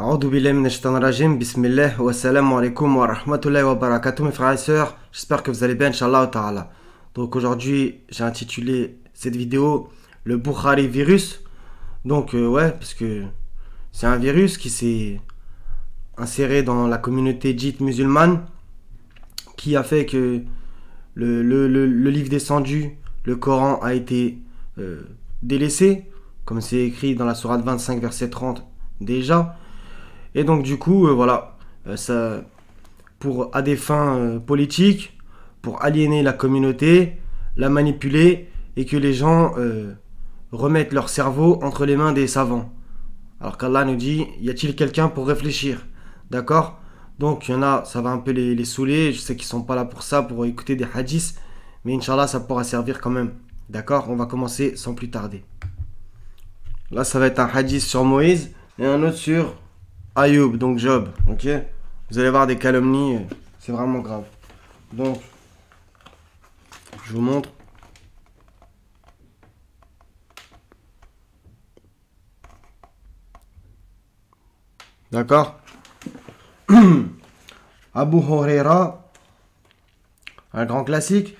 A'udhu billahi minash shaitanir rajim, bismillah wa salamu alaikum wa rahmatullahi wa barakatuh mes frères et sœurs, j'espère que vous allez bien, Inch'Allah ta'ala. Donc aujourd'hui j'ai intitulé cette vidéo le Bukhari virus. Donc ouais, parce que c'est un virus qui s'est inséré dans la communauté dite musulmane, qui a fait que le livre descendu, le Coran, a été délaissé, comme c'est écrit dans la sourate 25 verset 30 déjà. Et donc du coup, voilà, ça, à des fins politiques, pour aliéner la communauté, la manipuler, et que les gens remettent leur cerveau entre les mains des savants. Alors qu'Allah nous dit, y a-t-il quelqu'un pour réfléchir? D'accord? Donc il y en a, ça va un peu les saouler, je sais qu'ils sont pas là pour ça, pour écouter des hadiths, mais Inch'Allah ça pourra servir quand même. D'accord? On va commencer sans plus tarder. Là ça va être un hadith sur Moïse, et un autre sur Ayoub, donc Job, ok? Vous allez voir des calomnies, c'est vraiment grave. Donc, je vous montre. D'accord? Abu Huraira, un grand classique,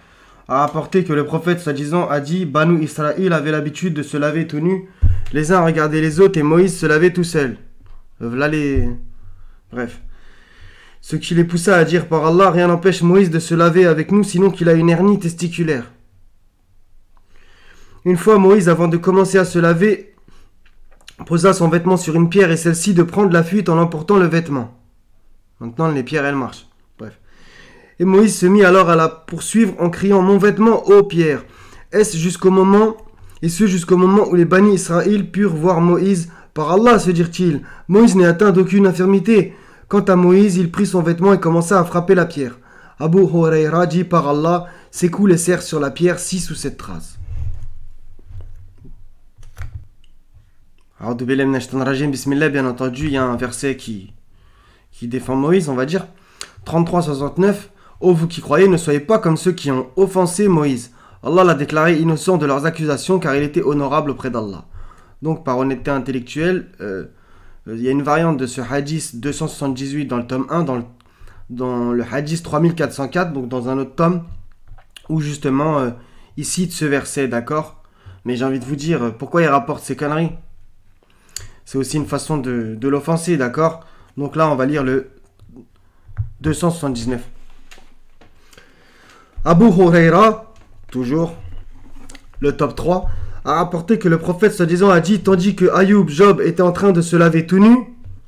a rapporté que le prophète, soi-disant, a dit: Banu Israël avait l'habitude de se laver tout nus, les uns regardaient les autres, et Moïse se lavait tout seul. Là Bref. Ce qui les poussa à dire: par Allah, rien n'empêche Moïse de se laver avec nous, sinon qu'il a une hernie testiculaire. Une fois, Moïse, avant de commencer à se laver, posa son vêtement sur une pierre et celle-ci de prendre la fuite en emportant le vêtement. Maintenant, les pierres, elles marchent. Bref. Et Moïse se mit alors à la poursuivre en criant: mon vêtement, ô pierre! Et ce jusqu'au moment où les Bani Israël purent voir Moïse. Par Allah, se dirent-ils, Moïse n'est atteint d'aucune infirmité. Quant à Moïse, il prit son vêtement et commença à frapper la pierre. Abu Huraira dit: par Allah, ses coups laissèrent sur la pierre 6 ou 7 traces. Bismillah, bien entendu, il y a un verset qui défend Moïse, on va dire. 33-69. Ô vous qui croyez, ne soyez pas comme ceux qui ont offensé Moïse. Allah l'a déclaré innocent de leurs accusations car il était honorable auprès d'Allah. Donc par honnêteté intellectuelle, il y a une variante de ce hadith 278 dans le tome 1, dans le hadith 3404, donc dans un autre tome, où justement il cite ce verset, d'accord? Mais j'ai envie de vous dire, pourquoi il rapporte ces conneries? C'est aussi une façon de l'offenser, d'accord? Donc là on va lire le 279. Abu Huraira, toujours, le top 3, a rapporté que le prophète soi-disant a dit: tandis que Ayoub, Job était en train de se laver tout nu,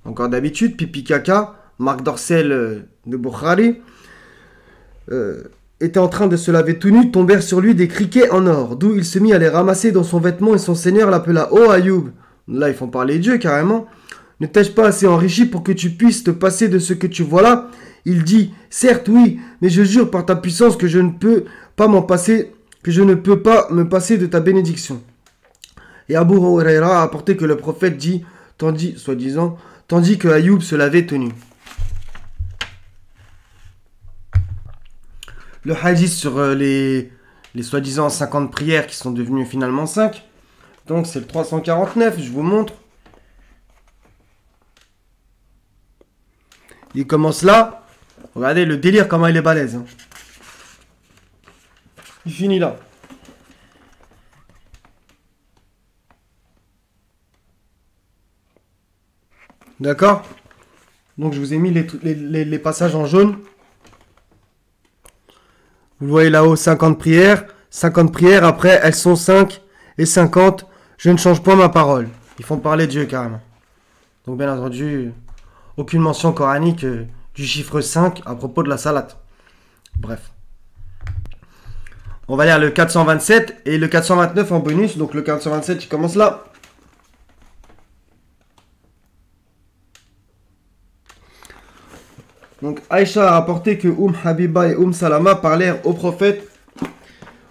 encore d'habitude, pipi caca, marque dorsale de Bukhari, était en train de se laver tout nu, tombèrent sur lui des criquets en or, d'où il se mit à les ramasser dans son vêtement et son seigneur l'appela: ô Ayoub, là ils font parler Dieu carrément, ne t'ai-je pas assez enrichi pour que tu puisses te passer de ce que tu vois là? Il dit: certes oui, mais je jure par ta puissance que je ne peux pas me passer de ta bénédiction. Et Abu Huraira a apporté que le prophète dit, tandis que Ayoub se lavait tout nu. Le hadith sur les soi-disant 50 prières qui sont devenues finalement 5. Donc c'est le 349, je vous montre. Il commence là. Regardez le délire, comment il est balèze. Hein. Il finit là. D'accord? Donc je vous ai mis les passages en jaune. Vous voyez là-haut 50 prières. 50 prières, après elles sont 5 et 50. Je ne change pas ma parole. Ils font parler Dieu carrément. Donc bien entendu, aucune mention coranique du chiffre 5 à propos de la salate. Bref. On va lire le 427 et le 429 en bonus. Donc le 427 il commence là. Donc Aïcha a rapporté que Habiba et Salama parlèrent au prophète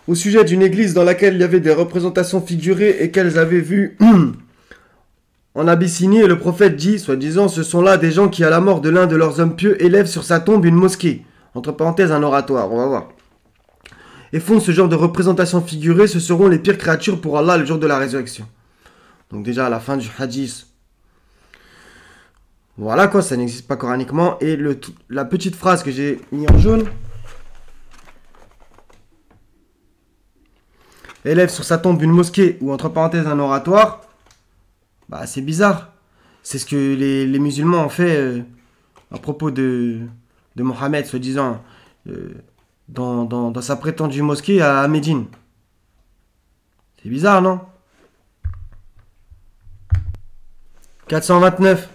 au sujet d'une église dans laquelle il y avait des représentations figurées et qu'elles avaient vues en Abyssinie. Et le prophète dit, soi-disant, ce sont là des gens qui à la mort de l'un de leurs hommes pieux élèvent sur sa tombe une mosquée. Entre parenthèses un oratoire, on va voir. Et font ce genre de représentation figurée, ce seront les pires créatures pour Allah le jour de la résurrection. Donc déjà à la fin du hadith, Voilà quoi, ça n'existe pas coraniquement. Et la petite phrase que j'ai mis en jaune. Élève sur sa tombe une mosquée ou entre parenthèses un oratoire. Bah c'est bizarre. C'est ce que les musulmans ont fait à propos de Mohammed, soi-disant, dans sa prétendue mosquée à Médine. C'est bizarre, non? 429.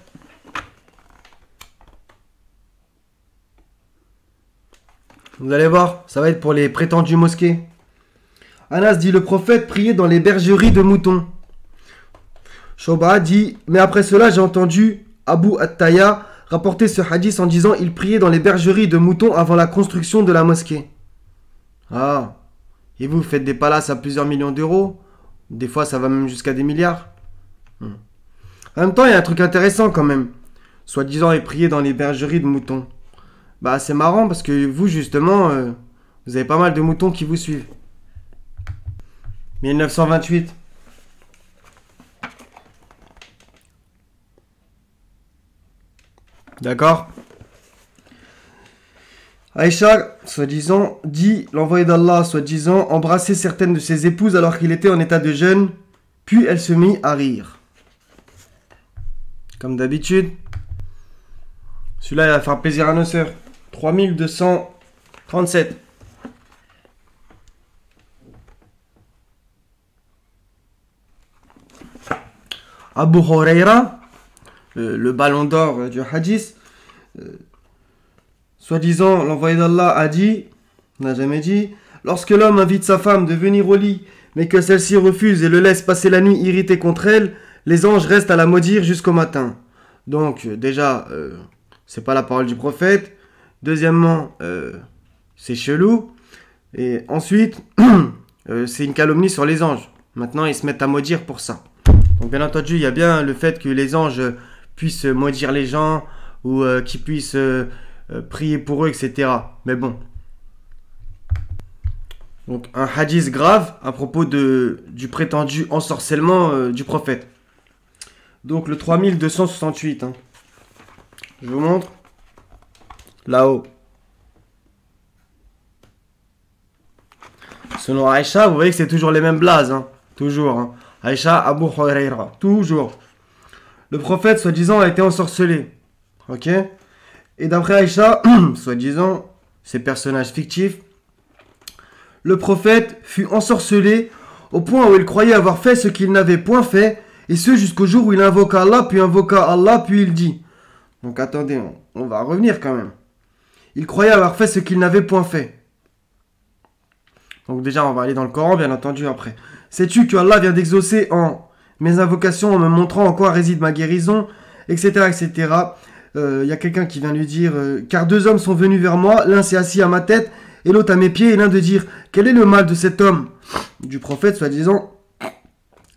Vous allez voir, ça va être pour les prétendues mosquées. Anas dit, le prophète priait dans les bergeries de moutons. Shoba dit, mais après cela j'ai entendu Abu Attaya rapporter ce hadith en disant, il priait dans les bergeries de moutons avant la construction de la mosquée. Ah, et vous faites des palaces à plusieurs millions d'euros? Des fois ça va même jusqu'à des milliards. En même temps, il y a un truc intéressant quand même. Soi-disant, il priait dans les bergeries de moutons. Bah, c'est marrant parce que vous, justement, vous avez pas mal de moutons qui vous suivent. 1928. D'accord? Aïcha, soi-disant, dit, l'envoyé d'Allah, soi-disant, embrasser certaines de ses épouses alors qu'il était en état de jeûne, puis elle se mit à rire. Comme d'habitude. Celui-là, il va faire plaisir à nos sœurs. 3237. Abu Huraira, le ballon d'or du hadith, soi-disant, l'envoyé d'Allah a dit, n'a jamais dit, lorsque l'homme invite sa femme de venir au lit, mais que celle-ci refuse et le laisse passer la nuit irrité contre elle, les anges restent à la maudire jusqu'au matin. Donc, déjà, c'est pas la parole du prophète. Deuxièmement, c'est chelou. Et ensuite, c'est une calomnie sur les anges. Maintenant, ils se mettent à maudire pour ça. Donc, bien entendu, il y a bien le fait que les anges puissent maudire les gens ou qu'ils puissent prier pour eux, etc. Mais bon. Donc, un hadith grave à propos du prétendu ensorcellement du prophète. Donc, le 3268. Hein. Je vous montre. Là-haut. Selon Aïcha, vous voyez que c'est toujours les mêmes blazes. Hein. Toujours. Hein. Aïcha, Abu Huraira. Toujours. Le prophète, soi-disant, a été ensorcelé. Ok? Et d'après Aïcha, soi-disant, ces personnages fictifs, le prophète fut ensorcelé au point où il croyait avoir fait ce qu'il n'avait point fait, et ce jusqu'au jour où il invoqua Allah, puis il dit. Donc attendez, on va revenir quand même. Il croyait avoir fait ce qu'il n'avait point fait. Donc déjà, on va aller dans le Coran, bien entendu, après. Sais-tu que Allah vient d'exaucer en mes invocations, en me montrant en quoi réside ma guérison, etc., etc. Y a quelqu'un qui vient lui dire, car deux hommes sont venus vers moi, l'un s'est assis à ma tête, et l'autre à mes pieds, et l'un de dire, quel est le mal de cet homme? Du prophète, soi-disant,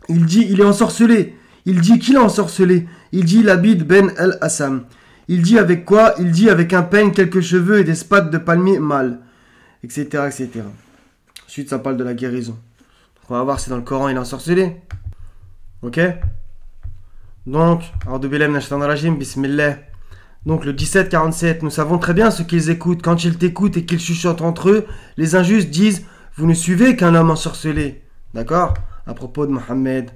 il dit, il est ensorcelé. Il dit qu'il est ensorcelé. Il dit, Labid ben al-Assam. Il dit avec quoi? Il dit avec un peigne, quelques cheveux et des spades de palmier mâles, etc., etc. Ensuite, ça parle de la guérison. On va voir si dans le Coran il est ensorcelé. Ok? Donc, bismillah. Donc, le 17-47, nous savons très bien ce qu'ils écoutent. Quand ils t'écoutent et qu'ils chuchotent entre eux, les injustes disent, vous ne suivez qu'un homme ensorcelé. D'accord? À propos de Mohammed.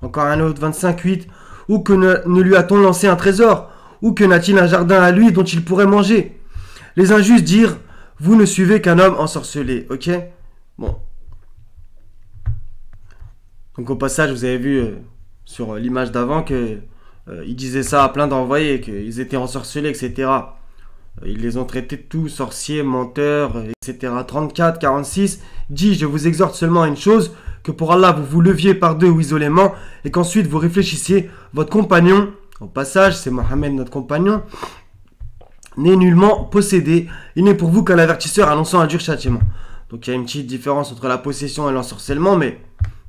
Encore un autre, 25-8. Ou que ne lui a-t-on lancé un trésor? Ou que n'a-t-il un jardin à lui dont il pourrait manger? Les injustes dirent, vous ne suivez qu'un homme ensorcelé. Ok? Bon. Donc au passage, vous avez vu sur l'image d'avant que ils disaient ça à plein d'envoyés, qu'ils étaient ensorcelés, etc. Ils les ont traités de tout, sorciers, menteurs, etc. 34, 46 dit, je vous exhorte seulement à une chose, que pour Allah vous vous leviez par deux ou isolément, et qu'ensuite vous réfléchissiez, votre compagnon, au passage, c'est Mohammed notre compagnon, n'est nullement possédé, il n'est pour vous qu'un avertisseur annonçant un dur châtiment. Donc il y a une petite différence entre la possession et l'ensorcellement, mais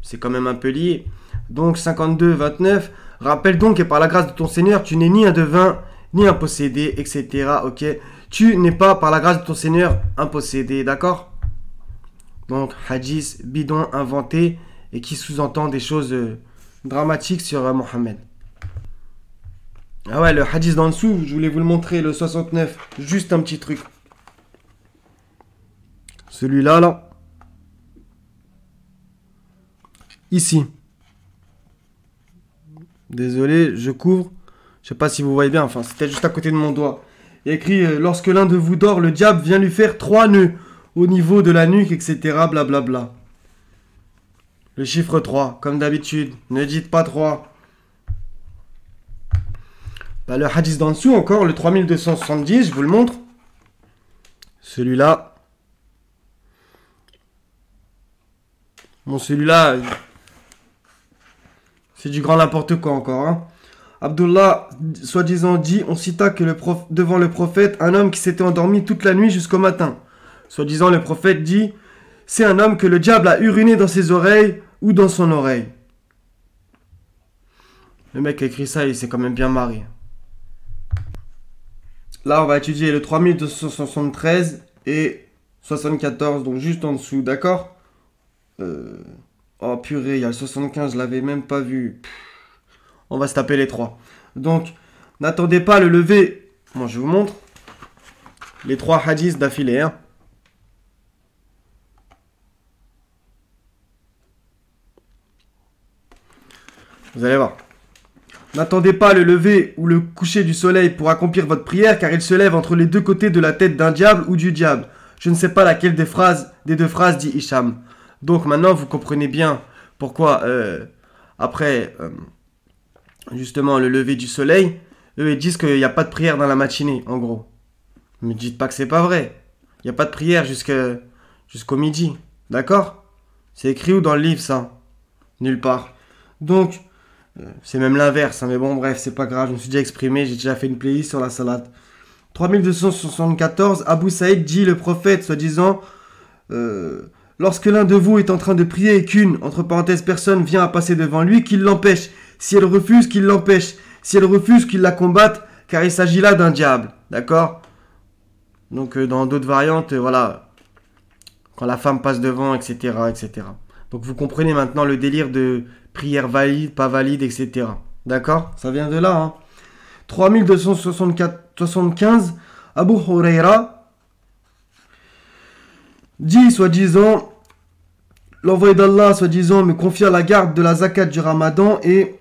c'est quand même un peu lié. Donc 52, 29, rappelle donc que par la grâce de ton Seigneur, tu n'es ni un devin, ni un possédé, etc. Ok, tu n'es pas par la grâce de ton Seigneur un possédé, d'accord? Donc hadith bidon inventé et qui sous-entend des choses dramatiques sur Mohammed. Ah ouais, le hadith d'en dessous, je voulais vous le montrer, le 69. Juste un petit truc. Celui-là, là. Ici. Désolé, je couvre. Je sais pas si vous voyez bien, enfin, c'était juste à côté de mon doigt. Il y a écrit, lorsque l'un de vous dort, le diable vient lui faire 3 nœuds au niveau de la nuque, etc. Blablabla. Bla bla. Le chiffre 3, comme d'habitude. Ne dites pas 3. Bah, le hadith d'en dessous, encore, le 3270, je vous le montre. Celui-là. Bon, celui-là, c'est du grand n'importe quoi encore. Hein. Abdullah, soi-disant, dit, on cita que devant le prophète, un homme qui s'était endormi toute la nuit jusqu'au matin. Soi-disant, le prophète dit, c'est un homme que le diable a uriné dans ses oreilles ou dans son oreille. Le mec qui a écrit ça, il s'est quand même bien marré. Là, on va étudier le 3273 et 74, donc juste en dessous, d'accord? Oh purée, il y a le 75, je l'avais même pas vu. On va se taper les 3. Donc, n'attendez pas le lever. Bon, je vous montre. Les 3 hadiths d'affilée. Hein. Vous allez voir. N'attendez pas le lever ou le coucher du soleil pour accomplir votre prière, car il se lève entre les deux côtés de la tête d'un diable ou du diable. Je ne sais pas laquelle des deux phrases dit Hicham. Donc maintenant, vous comprenez bien pourquoi, après, justement, le lever du soleil, eux, ils disent qu'il n'y a pas de prière dans la matinée, en gros. Mais dites pas que c'est pas vrai. Il n'y a pas de prière jusqu'au midi. D'accord? C'est écrit où dans le livre, ça? Nulle part. Donc, c'est même l'inverse, hein, mais bon, bref, c'est pas grave. Je me suis déjà exprimé, j'ai déjà fait une playlist sur la salade. 3274, Abu Saïd dit le prophète, soi-disant... lorsque l'un de vous est en train de prier et qu'une, entre parenthèses, personne vient à passer devant lui, qu'il l'empêche. Si elle refuse, qu'il l'empêche. Si elle refuse, qu'il la combatte, car il s'agit là d'un diable. D'accord? Donc, dans d'autres variantes, voilà. Quand la femme passe devant, etc., etc. Donc, vous comprenez maintenant le délire de prière valide, pas valide, etc. D'accord? Ça vient de là, hein. 3275, Abu Huraira dit, soi-disant, l'envoyé d'Allah, soi-disant, me confia la garde de la zakat du ramadan et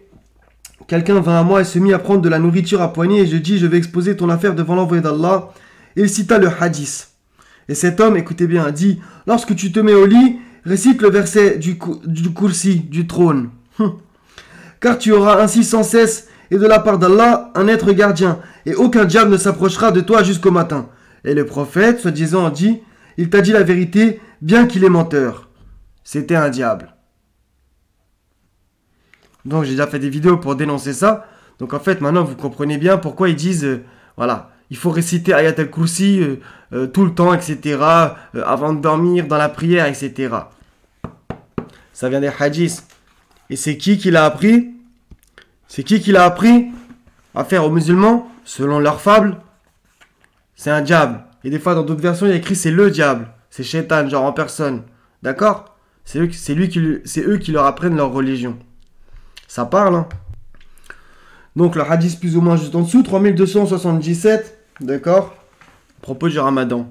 quelqu'un vint à moi et se mit à prendre de la nourriture à poignée et je dis, je vais exposer ton affaire devant l'envoyé d'Allah. Et il cita le hadith. Et cet homme, écoutez bien, dit, lorsque tu te mets au lit, récite le verset du kursi, du trône. Car tu auras ainsi sans cesse, et de la part d'Allah, un être gardien, et aucun diable ne s'approchera de toi jusqu'au matin. Et le prophète, soi-disant, dit, il t'a dit la vérité, bien qu'il est menteur. C'était un diable. Donc j'ai déjà fait des vidéos pour dénoncer ça. Donc en fait, maintenant, vous comprenez bien pourquoi ils disent, voilà, il faut réciter Ayat al-Kursi tout le temps, etc., avant de dormir, dans la prière, etc. Ça vient des hadiths. Et c'est qui l'a appris? C'est qui l'a appris à faire aux musulmans, selon leur fable? C'est un diable. Et des fois, dans d'autres versions, il y a écrit c'est le diable. C'est Shaitan, genre en personne. D'accord? C'est eux qui leur apprennent leur religion. Ça parle, hein? Donc, le hadith plus ou moins juste en dessous, 3277. D'accord? À propos du ramadan.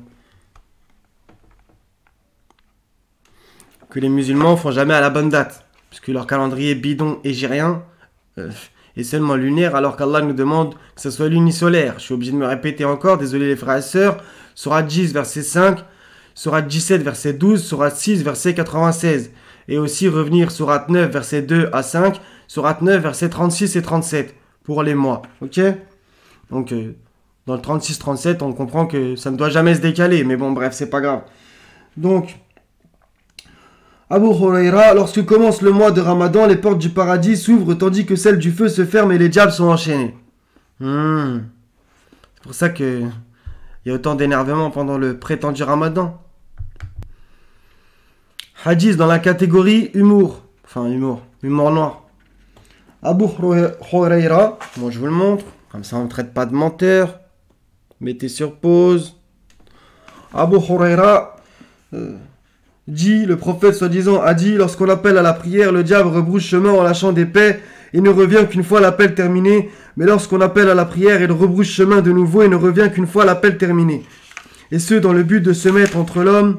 Que les musulmans font jamais à la bonne date. Puisque leur calendrier bidon égérien est seulement lunaire, alors qu'Allah nous demande que ce soit lunisolaire. Je suis obligé de me répéter encore, désolé les frères et sœurs. Sourate 10, verset 5. Sourate 17, verset 12. Sourate 6, verset 96. Et aussi revenir sourate 9, verset 2 à 5. Sourate 9, verset 36 et 37. Pour les mois. Ok? Donc, dans le 36-37, on comprend que ça ne doit jamais se décaler. Mais bon, bref, c'est pas grave. Donc... Abu Huraira, lorsque commence le mois de Ramadan, les portes du paradis s'ouvrent tandis que celles du feu se ferment et les diables sont enchaînés. C'est pour ça qu'il y a autant d'énervement pendant le prétendu Ramadan. Hadith dans la catégorie humour. Enfin, humour noir. Abu Huraira, bon, je vous le montre. Comme ça, on ne traite pas de menteur. Mettez sur pause. Abu Huraira... dit, le prophète soi-disant a dit, lorsqu'on appelle à la prière, le diable rebrousse chemin en lâchant des paix et ne revient qu'une fois l'appel terminé. Mais lorsqu'on appelle à la prière, il rebrousse chemin de nouveau et ne revient qu'une fois l'appel terminé. Et ce, dans le but de se mettre entre l'homme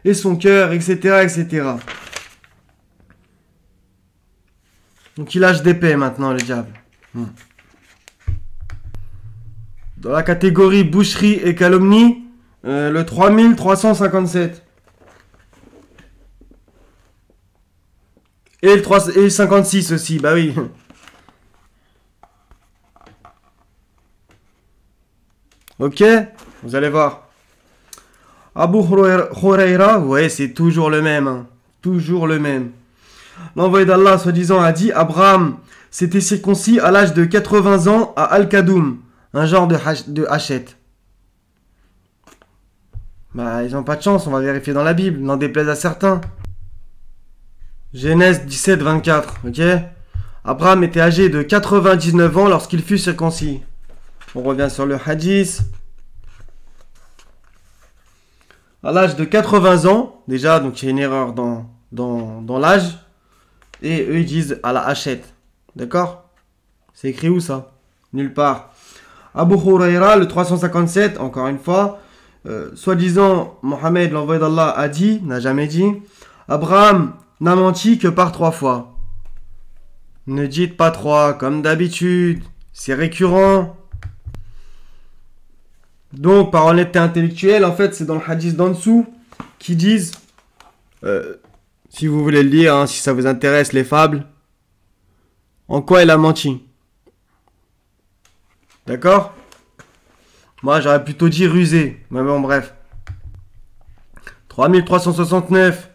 et son cœur, etc., etc. Donc il lâche des paix maintenant, le diable. Dans la catégorie boucherie et calomnie, le 3357. Et le 56 aussi, bah oui. Ok, vous allez voir. Abu Huraira, ouais, c'est toujours le même. Hein. Toujours le même. L'envoyé d'Allah, soi-disant, a dit Abraham s'était circoncis à l'âge de 80 ans à Al-Kadoum, un genre de hachette. Bah, ils n'ont pas de chance, on va vérifier dans la Bible, n'en déplaise à certains. Genèse 17, 24, ok. Abraham était âgé de 99 ans lorsqu'il fut circoncis. On revient sur le hadith. À l'âge de 80 ans, déjà, donc il y a une erreur dans l'âge. Et eux, ils disent à la hachette. D'accord? C'est écrit où ça? Nulle part. Abu Huraira, le 357, encore une fois. Soi-disant, Mohammed, l'envoyé d'Allah, a dit, n'a jamais dit, Abraham n'a menti que par 3 fois. Ne dites pas 3, comme d'habitude. C'est récurrent. Donc, par honnêteté intellectuelle, en fait, c'est dans le hadith d'en dessous qui disent, si vous voulez le lire, hein, si ça vous intéresse, les fables, en quoi il a menti. D'accord? Moi, j'aurais plutôt dit rusé. Mais bon, bref. 3369.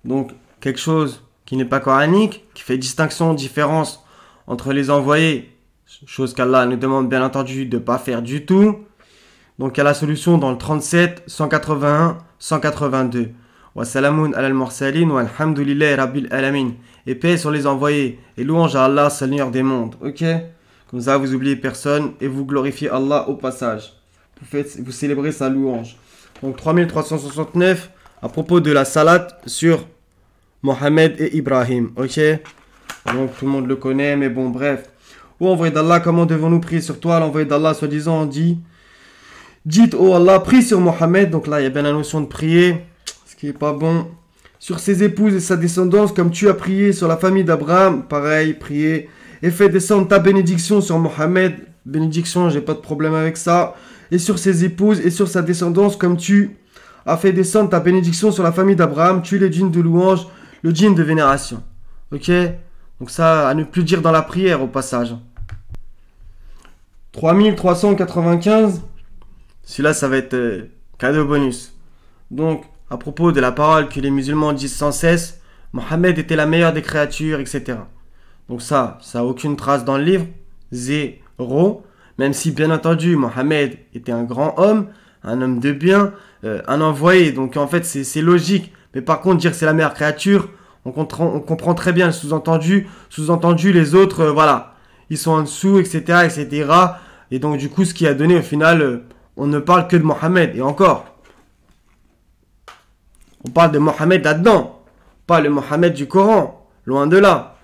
Donc, quelque chose qui n'est pas coranique, qui fait distinction, différence entre les envoyés, chose qu'Allah nous demande bien entendu de ne pas faire du tout. Donc, il y a la solution dans le 37, 181, 182. Wa salamun alal mursalin wa alhamdulillahi rabbil alamin. Et paix sur les envoyés. Et louange à Allah, Seigneur des mondes. Ok? Comme ça, vous oubliez personne et vous glorifiez Allah au passage. Vous célébrez sa louange. Donc 3369 à propos de la salate sur Mohammed et Ibrahim. Ok? Donc tout le monde le connaît, mais bon, bref. Ô envoyé d'Allah, comment devons-nous prier sur toi? L'envoyé d'Allah, soi-disant, dit dites, ô Allah, prie sur Mohammed. Donc là, il y a bien la notion de prier, ce qui n'est pas bon. Sur ses épouses et sa descendance, comme tu as prié sur la famille d'Abraham, pareil, prier. Et fais descendre ta bénédiction sur Mohammed. Bénédiction, j'ai pas de problème avec ça. Et sur ses épouses et sur sa descendance, comme tu as fait descendre ta bénédiction sur la famille d'Abraham, tu es le djinn de louange, le djinn de vénération. Ok? Donc ça, à ne plus dire dans la prière au passage. 3395. Celui-là, ça va être cadeau bonus. Donc, à propos de la parole que les musulmans disent sans cesse, Mohammed était la meilleure des créatures, etc. Donc ça n'a aucune trace dans le livre. Zéro. Même si, bien entendu, Mohammed était un grand homme, un homme de bien, un envoyé. Donc en fait, c'est logique. Mais par contre, dire que c'est la meilleure créature, on comprend très bien le sous-entendu. Sous-entendu, les autres, voilà, ils sont en dessous, etc., etc. Et donc du coup, ce qui a donné au final, on ne parle que de Mohammed. Et encore, on parle de Mohammed là-dedans, pas le Mohammed du Coran. Loin de là.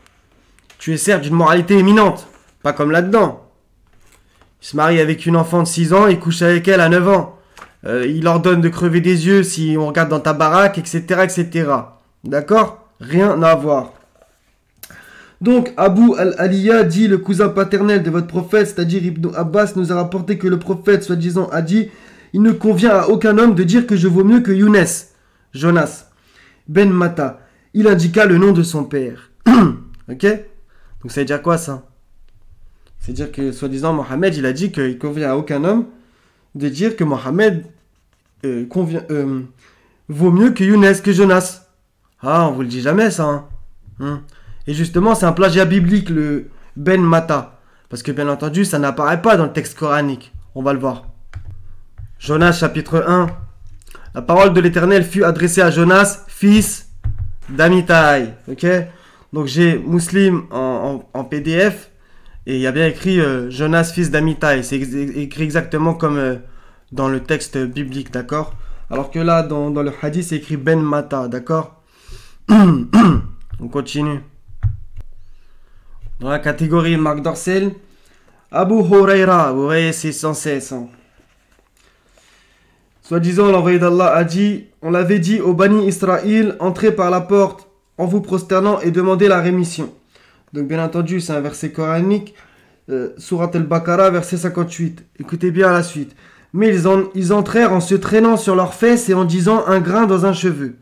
Tu es certes d'une moralité éminente, pas comme là-dedans. Il se marie avec une enfant de 6 ans, il couche avec elle à 9 ans. Il ordonne de crever des yeux si on regarde dans ta baraque, etc., etc. D'accord? Rien à voir. Donc, Abu al-Aliya dit, le cousin paternel de votre prophète, c'est-à-dire Ibn Abbas, nous a rapporté que le prophète, soi-disant, a dit, il ne convient à aucun homme de dire que je vaux mieux que Younes, Jonas, Ben Matta. Il indiqua le nom de son père. Ok? Donc ça veut dire quoi ça? C'est-à-dire que, soi-disant, Mohammed, il a dit qu'il convient à aucun homme de dire que Mohammed vaut mieux que Younes, que Jonas. Ah, on vous le dit jamais ça. Hein. Et justement, c'est un plagiat biblique, le Ben Matta. Parce que, bien entendu, ça n'apparaît pas dans le texte coranique. On va le voir. Jonas, chapitre 1. La parole de l'Éternel fut adressée à Jonas, fils d'Amitai. Ok? Donc j'ai Muslim en PDF et il y a bien écrit Jonas fils d'Amitai. C'est écrit exactement comme dans le texte biblique, d'accord? Alors que là, dans le hadith, c'est écrit Ben Matta, d'accord? On continue. Dans la catégorie Marc Dorcel, Abu Huraira, vous voyez, c'est sans cesse. Hein. Soi-disant, l'envoyé d'Allah a dit, on l'avait dit au Bani Israël, entrez par la porte en vous prosternant et demandez la rémission. Donc bien entendu, c'est un verset coranique, Surat al-Baqarah, verset 58. Écoutez bien la suite. Mais ils entrèrent en se traînant sur leurs fesses et en disant un grain dans un cheveu.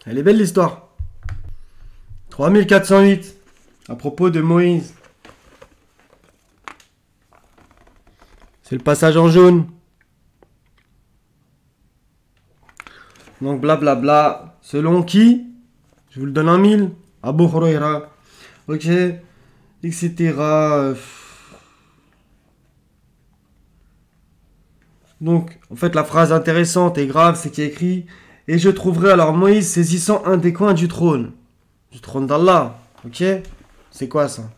Elle est belle l'histoire. 3408. À propos de Moïse. C'est le passage en jaune. Donc blablabla. Selon qui? Je vous le donne en 1000. Abu Huraira. Ok. Etc. Donc, en fait, la phrase intéressante et grave, c'est qu'il y a écrit « Et je trouverai alors Moïse saisissant un des coins du trône. » Du trône d'Allah. Ok? C'est quoi ça?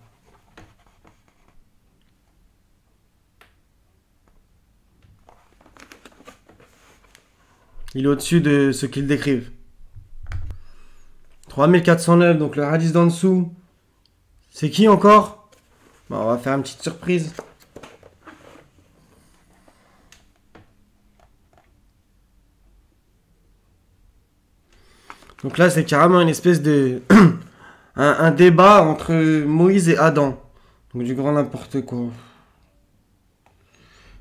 Il est au-dessus de ce qu'ils décrivent. 3409, donc le hadith d'en dessous. C'est qui encore? Bon, on va faire une petite surprise. Donc là, c'est carrément une espèce de... un débat entre Moïse et Adam. Donc du grand n'importe quoi.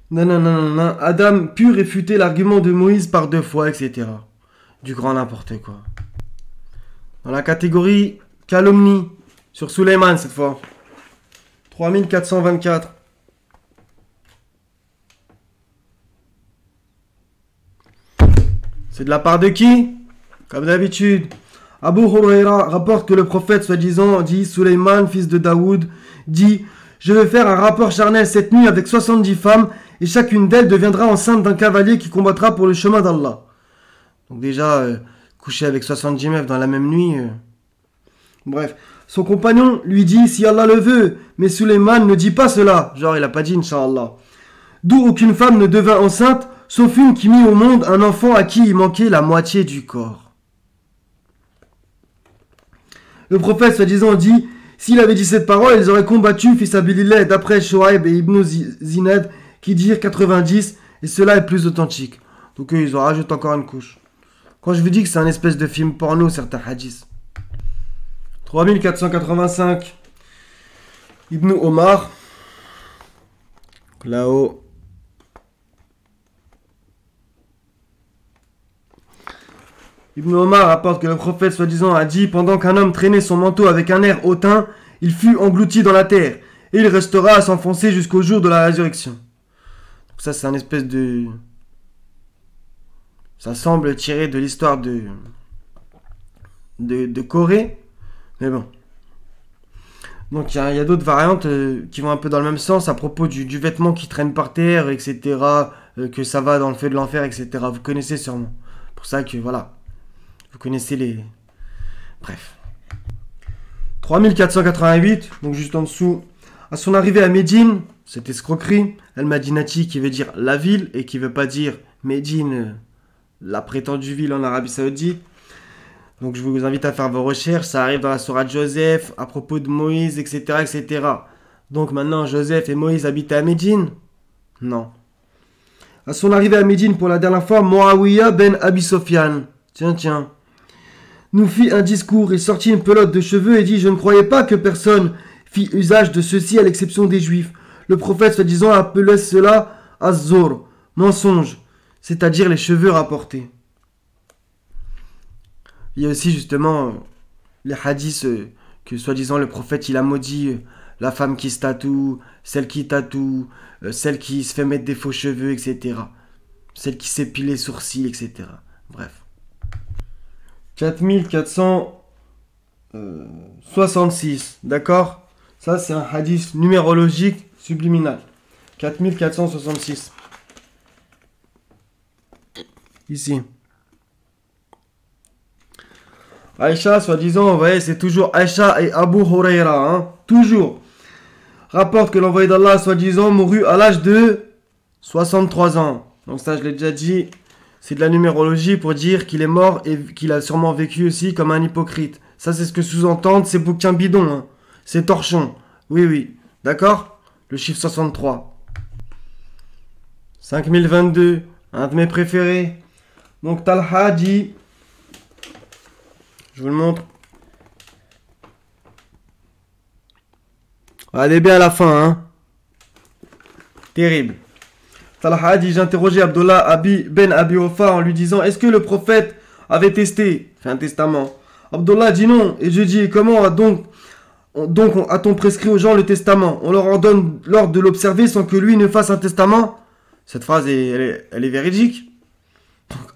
Non. Adam put réfuter l'argument de Moïse par 2 fois, etc. Du grand n'importe quoi. Dans la catégorie calomnie, sur Suleiman cette fois. 3424. C'est de la part de qui? Comme d'habitude. Abu Huraira rapporte que le prophète soi-disant dit Suleiman, fils de Daoud, dit « Je vais faire un rapport charnel cette nuit avec 70 femmes et chacune d'elles deviendra enceinte d'un cavalier qui combattra pour le chemin d'Allah. » Donc déjà, coucher avec 70 meufs dans la même nuit... Bref, son compagnon lui dit « Si Allah le veut », mais Suleiman ne dit pas cela. Genre, il a pas dit « Inch'Allah ». D'où aucune femme ne devint enceinte, sauf une qui mit au monde un enfant à qui il manquait la moitié du corps. Le prophète soi-disant dit « S'il avait dit cette parole, ils auraient combattu fils Abilillah d'après Shoaib et Ibn Zinad qui dirent 90 et cela est plus authentique. » Donc eux, ils ont rajouté encore une couche. Quand je vous dis que c'est un espèce de film porno, certains hadiths. 3485. Ibn Omar. Là-haut. Ibn Omar rapporte que le prophète soi-disant a dit « Pendant qu'un homme traînait son manteau avec un air hautain, il fut englouti dans la terre, et il restera à s'enfoncer jusqu'au jour de la résurrection. » Donc ça, c'est un espèce de... Ça semble tiré de l'histoire de Corée, mais bon. Donc il y a d'autres variantes qui vont un peu dans le même sens à propos du vêtement qui traîne par terre, etc. Que ça va dans le feu de l'enfer, etc. Vous connaissez sûrement. Pour ça que, voilà. Vous connaissez les... Bref. 3488, donc juste en dessous. À son arrivée à Médine, cette escroquerie, Al-Madinati qui veut dire la ville et qui veut pas dire Médine, la prétendue ville en Arabie Saoudite. Donc je vous invite à faire vos recherches. Ça arrive dans la sourate Joseph, à propos de Moïse, etc., etc. Donc maintenant, Joseph et Moïse habitaient à Médine? Non. À son arrivée à Médine pour la dernière fois, Muawiyah ben Abi Sofyan, tiens, nous fit un discours et sortit une pelote de cheveux et dit « Je ne croyais pas que personne fit usage de ceci à l'exception des Juifs. Le prophète, soi-disant, appelait cela « Az-Zor », mensonge, c'est-à-dire les cheveux rapportés. Il y a aussi justement les hadiths que soi-disant le prophète il a maudit la femme qui se tatoue, celle qui tatoue, celle qui se fait mettre des faux cheveux, etc. Celle qui s'épile les sourcils, etc. Bref. 4466, d'accord? Ça c'est un hadith numérologique subliminal. 4466. Ici. Aïcha, soi-disant, vous voyez, c'est toujours Aïcha et Abu Huraira, hein, toujours. Rapporte que l'envoyé d'Allah, soi-disant, mourut à l'âge de 63 ans. Donc ça, je l'ai déjà dit. C'est de la numérologie pour dire qu'il est mort et qu'il a sûrement vécu aussi comme un hypocrite. Ça, c'est ce que sous-entendent ces bouquins bidons. Hein. Ces torchons. Oui, oui. D'accord? Le chiffre 63. 5022. Un de mes préférés. Donc Talha dit... Je vous le montre. Allez bien à la fin, hein. Terrible. Talha dit, j'ai interrogé Abdullah ben Abi Wafa en lui disant, est-ce que le prophète avait fait un testament? Abdullah dit non. Et je dis, comment a-t-on prescrit aux gens le testament? On leur en donne l'ordre de l'observer sans que lui ne fasse un testament? Cette phrase, elle est véridique.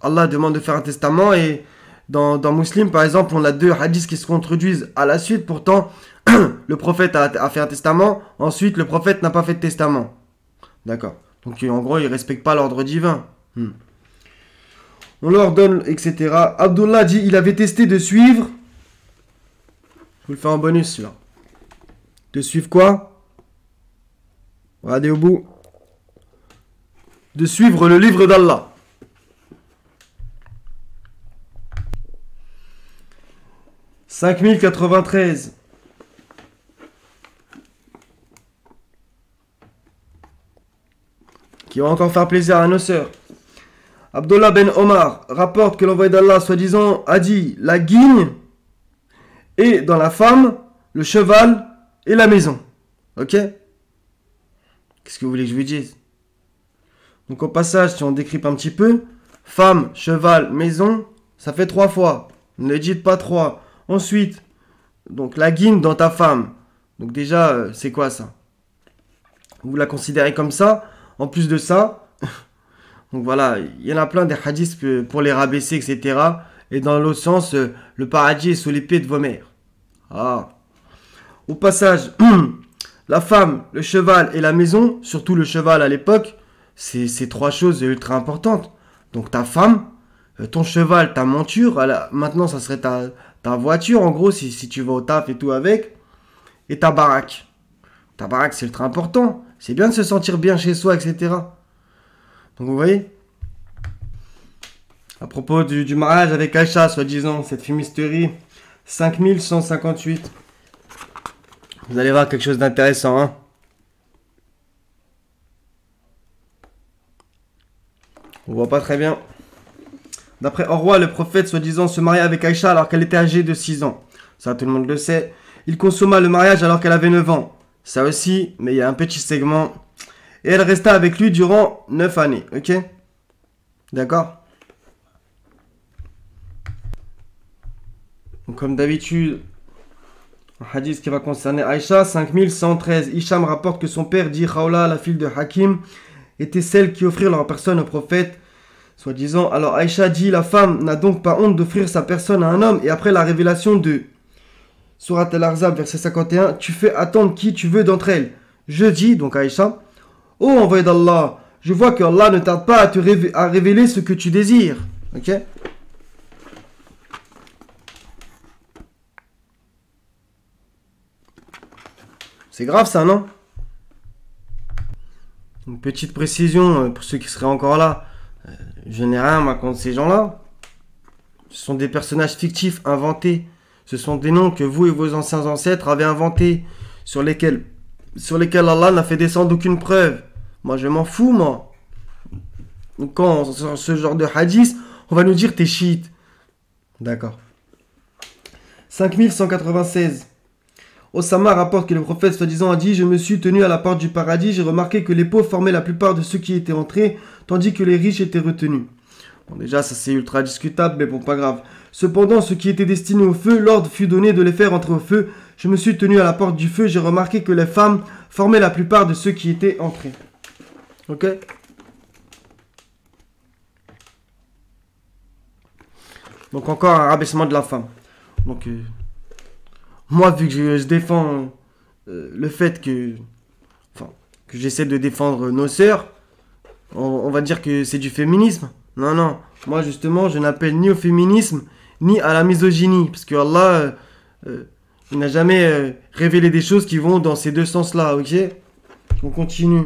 Allah demande de faire un testament et dans Muslim, par exemple, on a deux hadiths qui se contredisent à la suite. Pourtant, le prophète a fait un testament. Ensuite, le prophète n'a pas fait de testament. D'accord. Donc, en gros, il ne respecte pas l'ordre divin. On leur donne, etc. Abdullah dit, il avait testé de suivre. Je vous le fais en bonus, là. De suivre quoi? Regardez au bout. De suivre le livre d'Allah. « 5093. Qui va encore faire plaisir à nos sœurs. Abdullah ben Omar rapporte que l'envoyé d'Allah, soi-disant, a dit la guigne est dans la femme, le cheval et la maison. Ok? Qu'est-ce que vous voulez que je vous dise? Donc au passage, si on décrypte un petit peu, femme, cheval, maison, ça fait 3 fois. Ne dites pas 3. Ensuite, donc la guigne dans ta femme. Donc déjà, c'est quoi ça? Vous la considérez comme ça. En plus de ça, donc voilà, il y en a plein des hadiths pour les rabaisser, etc. Et dans l'autre sens, le paradis est sous les pieds de vos mères. Ah. Au passage, la femme, le cheval et la maison, surtout le cheval à l'époque, c'est 3 choses ultra importantes. Donc ta femme, ton cheval, ta monture, maintenant ça serait ta voiture en gros, si tu vas au taf et tout avec, et ta baraque. Ta baraque, c'est ultra important. C'est bien de se sentir bien chez soi, etc. Donc vous voyez, à propos du mariage avec Aïcha, soi-disant, cette fumisterie, 5158. Vous allez voir quelque chose d'intéressant, hein. On voit pas très bien. D'après Urwa, le prophète, soi-disant, se maria avec Aïcha alors qu'elle était âgée de 6 ans. Ça, tout le monde le sait. Il consomma le mariage alors qu'elle avait 9 ans. Ça aussi, mais il y a un petit segment. Et elle resta avec lui durant 9 années. Ok? D'accord? Donc, comme d'habitude, un hadith qui va concerner Aïcha, 5113. Hicham rapporte que son père dit Khawla, la fille de Hakim, était celle qui offrit leur personne au prophète, soi-disant. Alors Aïcha dit, la femme n'a donc pas honte d'offrir sa personne à un homme. Et après la révélation de Surat al-Ahzab, verset 51, tu fais attendre qui tu veux d'entre elles. Je dis, donc Aïcha, ô envoyé d'Allah, je vois que Allah ne tarde pas à révéler ce que tu désires. Ok? C'est grave ça, non? Une petite précision pour ceux qui seraient encore là. Je n'ai rien moi contre ces gens-là. Ce sont des personnages fictifs inventés. Ce sont des noms que vous et vos anciens ancêtres avez inventés, sur lesquels Allah n'a fait descendre aucune preuve. Moi, je m'en fous, moi. Donc, quand on sort ce genre de hadith, on va nous dire t'es chiite. D'accord. 5196. Osama rapporte que le prophète soi-disant a dit « Je me suis tenu à la porte du paradis, j'ai remarqué que les pauvres formaient la plupart de ceux qui étaient entrés, tandis que les riches étaient retenus. » Bon, déjà, ça c'est ultra discutable, mais bon, pas grave. Cependant, ceux qui étaient destinés au feu, l'ordre fut donné de les faire entrer au feu. Je me suis tenu à la porte du feu, j'ai remarqué que les femmes formaient la plupart de ceux qui étaient entrés. Ok? Donc encore un rabaissement de la femme. Donc, moi, vu que je défends le fait que j'essaie de défendre nos sœurs, on va dire que c'est du féminisme. Non, non. Moi, justement, je n'appelle ni au féminisme, ni à la misogynie. Parce que Allah, il n'a jamais révélé des choses qui vont dans ces deux sens-là, ok? On continue.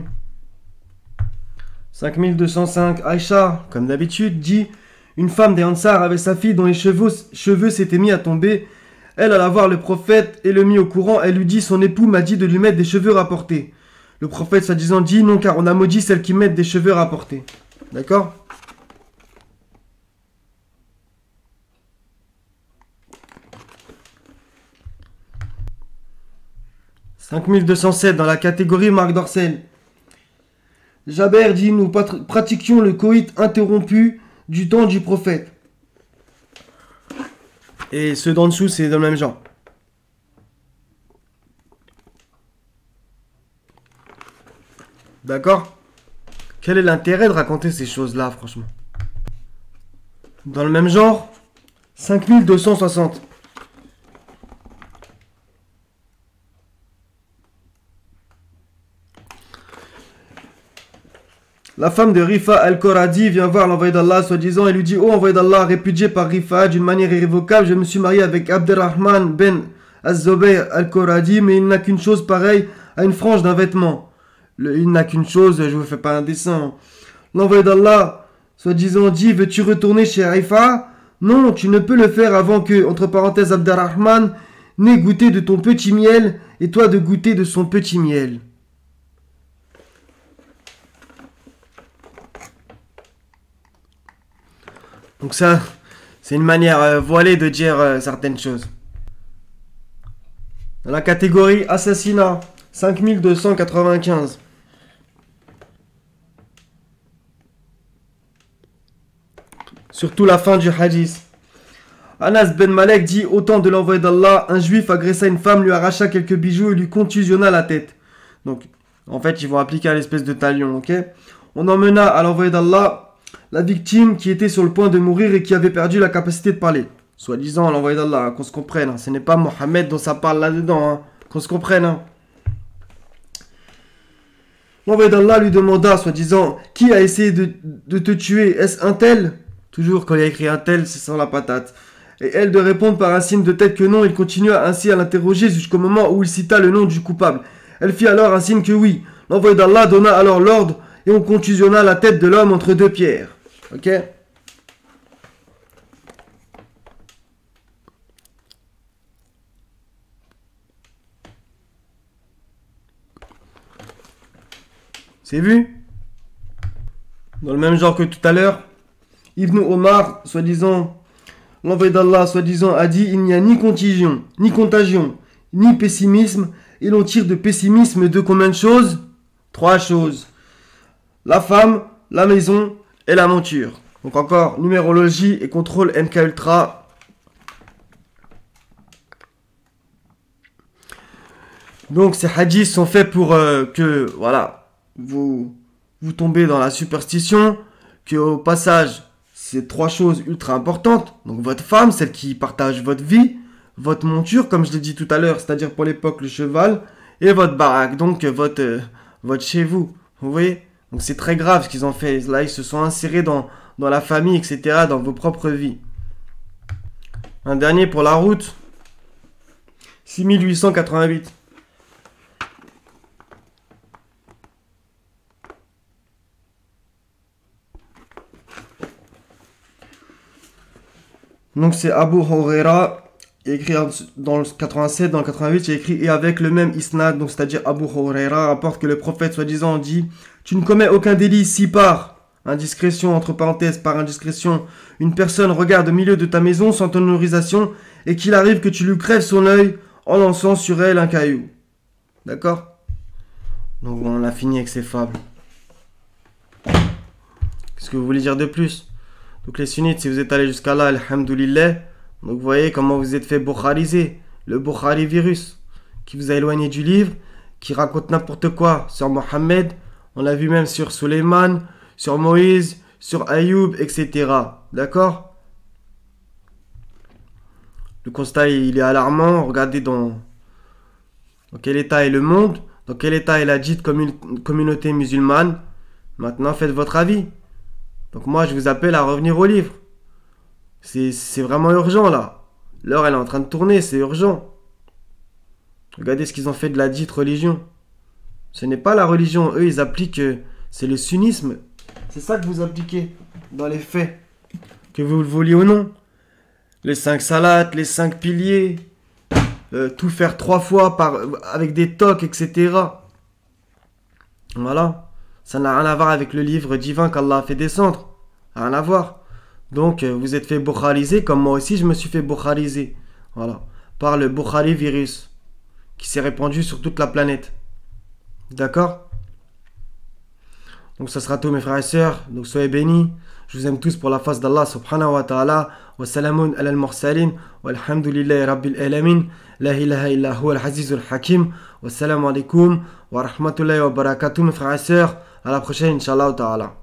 5205, Aïcha, comme d'habitude, dit: une femme des Ansar avait sa fille dont les cheveux s'étaient mis à tomber. Elle alla voir le prophète et le mit au courant. Elle lui dit: son époux m'a dit de lui mettre des cheveux rapportés. Le prophète soi-disant dit: non, car on a maudit celles qui mettent des cheveux rapportés. D'accord? « 5207 dans la catégorie Marc Dorcel. Jaber dit: nous pratiquions le coït interrompu du temps du prophète. Et ceux d'en dessous, c'est dans le même genre. D'accord? Quel est l'intérêt de raconter ces choses-là, franchement? Dans le même genre, 5260. La femme de Rifa al-Koradi vient voir l'envoyé d'Allah, soi-disant, et lui dit: oh envoyé d'Allah, répudié par Rifa d'une manière irrévocable, je me suis marié avec Abderrahman ben Az-Zubayr al-Koradi, mais il n'a qu'une chose pareille à une frange d'un vêtement. Il n'a qu'une chose, je vous fais pas un dessin. L'envoyé d'Allah, soi-disant, dit: veux-tu retourner chez Rifa? Non, tu ne peux le faire avant que, entre parenthèses, Abderrahman n'ait goûté de ton petit miel, et toi de goûter de son petit miel. Donc ça, c'est une manière voilée de dire certaines choses. Dans la catégorie assassinat, 5295. Surtout la fin du hadith. Anas ben Malek dit: au temps de l'envoyé d'Allah, un juif agressa une femme, lui arracha quelques bijoux et lui contusionna la tête. Donc, en fait, ils vont appliquer à l'espèce de talion, ok? On emmena à l'envoyé d'Allah la victime qui était sur le point de mourir et qui avait perdu la capacité de parler. Soi-disant l'envoyé d'Allah, qu'on se comprenne. Hein. Ce n'est pas Mohammed dont ça parle là-dedans. Hein. Qu'on se comprenne. Hein. L'envoyé d'Allah lui demanda, soi-disant: qui a essayé de te tuer? Est-ce un tel? Toujours quand il y a écrit un tel, c'est sans la patate. Et elle de répondre par un signe de tête que non. Il continua ainsi à l'interroger jusqu'au moment où il cita le nom du coupable. Elle fit alors un signe que oui. L'envoyé d'Allah donna alors l'ordre et on contusionna la tête de l'homme entre deux pierres. Ok? C'est vu? Dans le même genre que tout à l'heure, Ibn Omar, soi-disant, l'envoyé d'Allah, soi-disant, a dit: il n'y a ni contagion, ni pessimisme, et l'on tire de pessimisme de combien de choses? 3 choses. La femme, la maison et la monture. Donc encore, numérologie et contrôle MK Ultra. Donc ces hadiths sont faits pour que, voilà, vous tombez dans la superstition, que au passage, c'est 3 choses ultra importantes. Donc votre femme, celle qui partage votre vie, votre monture, comme je l'ai dit tout à l'heure, c'est-à-dire pour l'époque le cheval, et votre baraque, donc votre chez vous. Vous voyez? Donc c'est très grave ce qu'ils ont fait. Là, ils se sont insérés dans la famille, etc., dans vos propres vies. Un dernier pour la route. 6888. Donc c'est Abu Huraira, écrit dans le 87, dans le 88, il y a écrit: et avec le même isnad, donc c'est-à-dire Abu Huraira rapporte que le prophète soi-disant dit: tu ne commets aucun délit si par indiscrétion, entre parenthèses, par indiscrétion, une personne regarde au milieu de ta maison sans ton autorisation et qu'il arrive que tu lui crèves son œil en lançant sur elle un caillou. D'accord? Donc on a fini avec ces fables. Qu'est-ce que vous voulez dire de plus? Donc les sunnites, si vous êtes allé jusqu'à là, alhamdoulilah, donc vous voyez comment vous êtes fait boukhariser, le Bukhari virus, qui vous a éloigné du livre, qui raconte n'importe quoi sur Mohammed, on l'a vu même sur Suleiman, sur Moïse, sur Ayoub, etc. D'accord? Le constat, il est alarmant. Regardez dans quel état est le monde, dans quel état est la dite communauté musulmane. Maintenant, faites votre avis. Donc moi, je vous appelle à revenir au livre. C'est vraiment urgent, là. L'heure, elle est en train de tourner, c'est urgent. Regardez ce qu'ils ont fait de la dite religion. Ce n'est pas la religion. Eux, ils appliquent... c'est le sunnisme. C'est ça que vous appliquez dans les faits. Que vous le vouliez ou non. Les 5 salats, les 5 piliers. Tout faire 3 fois avec des tocs, etc. Voilà. Ça n'a rien à voir avec le livre divin qu'Allah a fait descendre. Rien à voir. Donc, vous êtes fait bukhariser comme moi aussi je me suis fait bukhariser. Voilà. Par le Bukhari virus. Qui s'est répandu sur toute la planète. D'accord? Donc, ça sera tout mes frères et sœurs. Donc, soyez bénis. Je vous aime tous pour la face d'Allah subhanahu wa ta'ala. Wa salamun ala al-mursalin. Walhamdulillahi rabbil alamin. La ilaha illa huwa al-azizul hakim. Wassalamu alaikum wa rahmatullahi wa barakatuh mes frères et sœurs. À la prochaine, Inch'Allah ta'ala.